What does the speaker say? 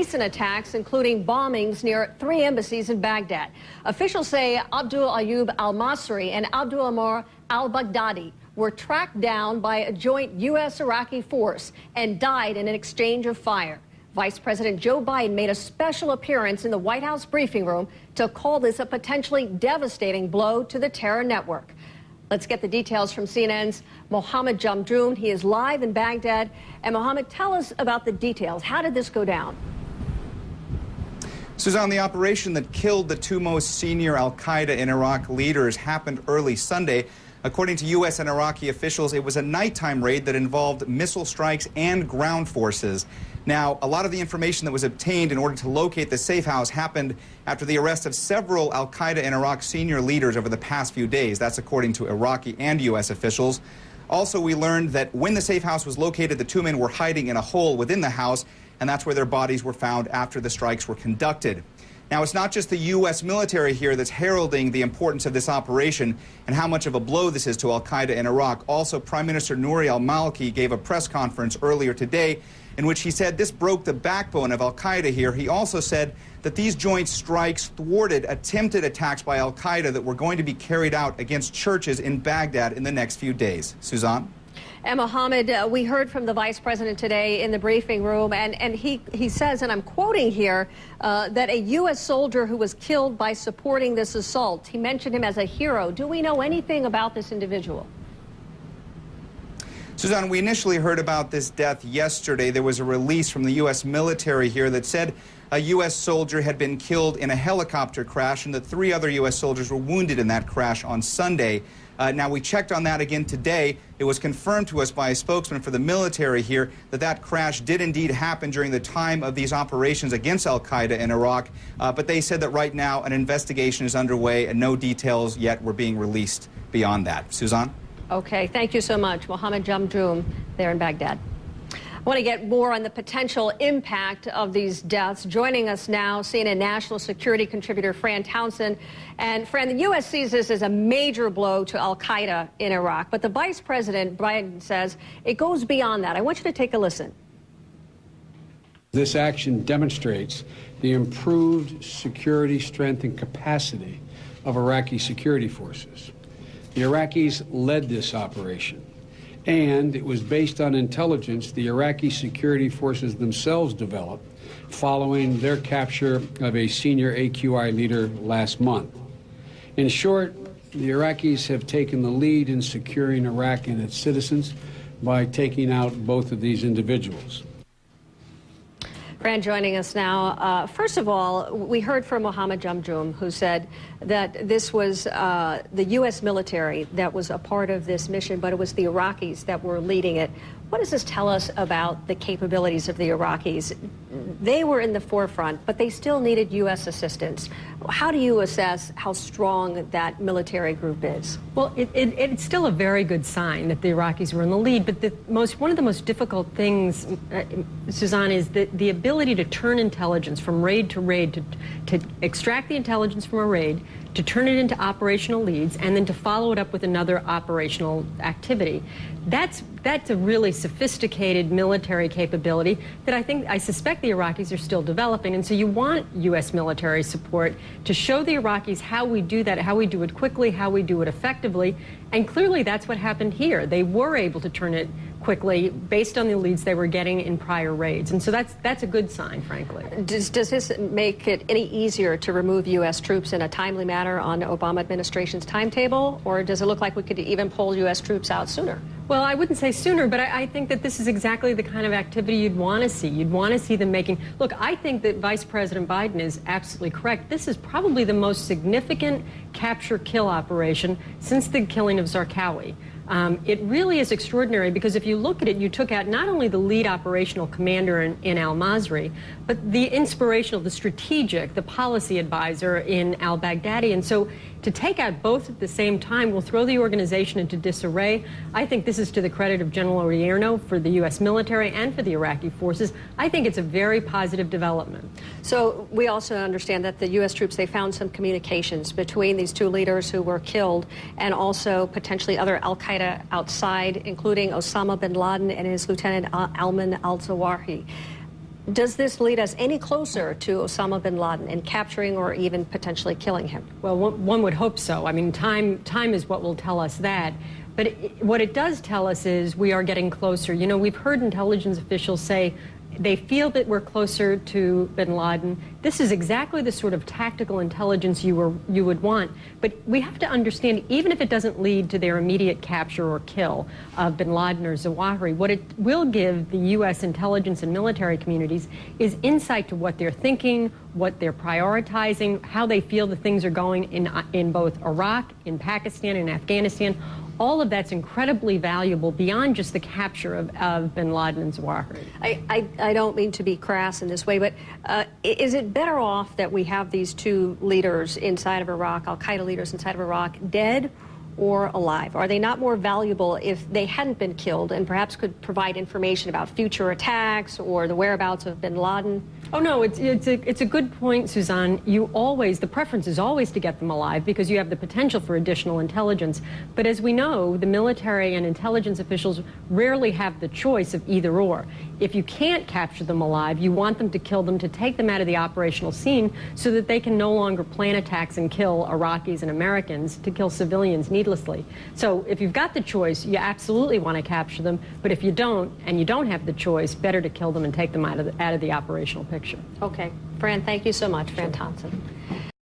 recent attacks, including bombings near 3 embassies in Baghdad. Officials say Abdul Ayyub al-Masri and Abdul Amar al-Baghdadi were tracked down by a joint U.S.-Iraqi force and died in an exchange of fire. Vice President Joe Biden made a special appearance in the White House briefing room to call this a potentially devastating blow to the terror network. Let's get the details from CNN's Mohammed Jamjoom. He is live in Baghdad. And Mohammed, tell us about the details. How did this go down? Suzanne, the operation that killed the 2 most senior al-Qaeda in Iraq leaders happened early Sunday. According to U.S. and Iraqi officials, it was a nighttime raid that involved missile strikes and ground forces. Now, a lot of the information that was obtained in order to locate the safe house happened after the arrest of several al-Qaeda in Iraq senior leaders over the past few days. That's according to Iraqi and U.S. officials. Also, we learned that when the safe house was located, the 2 men were hiding in a hole within the house, and that's where their bodies were found after the strikes were conducted. Now, it's not just the U.S. military here that's heralding the importance of this operation and how much of a blow this is to al-Qaeda in Iraq. Also, Prime Minister Nouri al-Maliki gave a press conference earlier today in which he said this broke the backbone of al-Qaeda here. He also said that these joint strikes thwarted attempted attacks by al-Qaeda that were going to be carried out against churches in Baghdad in the next few days. Suzanne? And Mohammed, we heard from the vice president today in the briefing room, and he says, and I'm quoting here, that a U.S. soldier who was killed by supporting this assault, he mentioned him as a hero. Do we know anything about this individual? Suzanne, we initially heard about this death yesterday. There was a release from the U.S. military here that said a U.S. soldier had been killed in a helicopter crash and that 3 other U.S. soldiers were wounded in that crash on Sunday. Now, we checked on that again today. It was confirmed to us by a spokesman for the military here that that crash did indeed happen during the time of these operations against al-Qaeda in Iraq. But they said that right now an investigation is underway and no details yet were being released beyond that. Suzanne? Okay, thank you so much. Mohammed Jamjoom there in Baghdad. I want to get more on the potential impact of these deaths. Joining us now, CNN national security contributor Fran Townsend. And Fran, the U.S. sees this as a major blow to al-Qaeda in Iraq. But the Vice President, Biden, says it goes beyond that. I want you to take a listen. This action demonstrates the improved security strength and capacity of Iraqi security forces. The Iraqis led this operation, and it was based on intelligence the Iraqi security forces themselves developed following their capture of a senior AQI leader last month. In short, the Iraqis have taken the lead in securing Iraq and its citizens by taking out both of these individuals. Fran joining us now. First of all, we heard from Mohammed Jamjoom, who said that this was the U.S. military that was a part of this mission, but it was the Iraqis that were leading it. What does this tell us about the capabilities of the Iraqis? They were in the forefront, but they still needed U.S. assistance. How do you assess how strong that military group is? Well, it's still a very good sign that the Iraqis were in the lead, but one of the most difficult things, Suzanne, is the ability to turn intelligence from raid to raid, to extract the intelligence from a raid, to turn it into operational leads, and then to follow it up with another operational activity. That's a really sophisticated military capability that I suspect the Iraqis are still developing. And so you want U.S. military support to show the Iraqis how we do that, how we do it quickly, how we do it effectively. And clearly that's what happened here. They were able to turn it quickly based on the leads they were getting in prior raids. And so that's a good sign, frankly. Does this make it any easier to remove U.S. troops in a timely manner on the Obama administration's timetable? Or does it look like we could even pull U.S. troops out sooner? Well, I wouldn't say sooner, but I think that this is exactly the kind of activity you'd want to see. You'd want to see them making... Look, I think that Vice President Biden is absolutely correct. This is probably the most significant capture-kill operation since the killing of Zarqawi. It really is extraordinary because if you look at it, you took out not only the lead operational commander in al-Masri, but the inspirational, the strategic, the policy advisor in al-Baghdadi. And so to take out both at the same time will throw the organization into disarray. I think this is to the credit of General Odierno for the U.S. military and for the Iraqi forces. I think it's a very positive development. So we also understand that the U.S. troops, they found some communications between these 2 leaders who were killed and also potentially other al-Qaeda outside, including Osama bin Laden and his lieutenant Ayman al-Zawahiri. Does this lead us any closer to Osama bin Laden and capturing or even potentially killing him? Well, one would hope so. I mean, time is what will tell us that. But what it does tell us is we are getting closer. You know, we've heard intelligence officials say they feel that we're closer to bin Laden. This is exactly the sort of tactical intelligence you would want. But we have to understand, even if it doesn't lead to their immediate capture or kill of bin Laden or Zawahiri, what it will give the U.S. intelligence and military communities is insight to what they're thinking, what they're prioritizing, how they feel the things are going in both Iraq, in Pakistan, and Afghanistan. All of that's incredibly valuable beyond just the capture of bin Laden and Zawahiri. I don't mean to be crass in this way, but is it better off that we have these two leaders inside of Iraq, al-Qaeda leaders inside of Iraq, dead or alive? Are they not more valuable if they hadn't been killed and perhaps could provide information about future attacks or the whereabouts of bin Laden? Oh, no, it's a good point, Suzanne. The preference is always to get them alive because you have the potential for additional intelligence. But as we know, the military and intelligence officials rarely have the choice of either or. If you can't capture them alive, you want them to kill them, to take them out of the operational scene so that they can no longer plan attacks and kill Iraqis and Americans, to kill civilians needlessly. So if you've got the choice, you absolutely want to capture them. But if you don't, and you don't have the choice, better to kill them and take them out of the operational picture. Okay. Fran, thank you so much. Fran Townsend.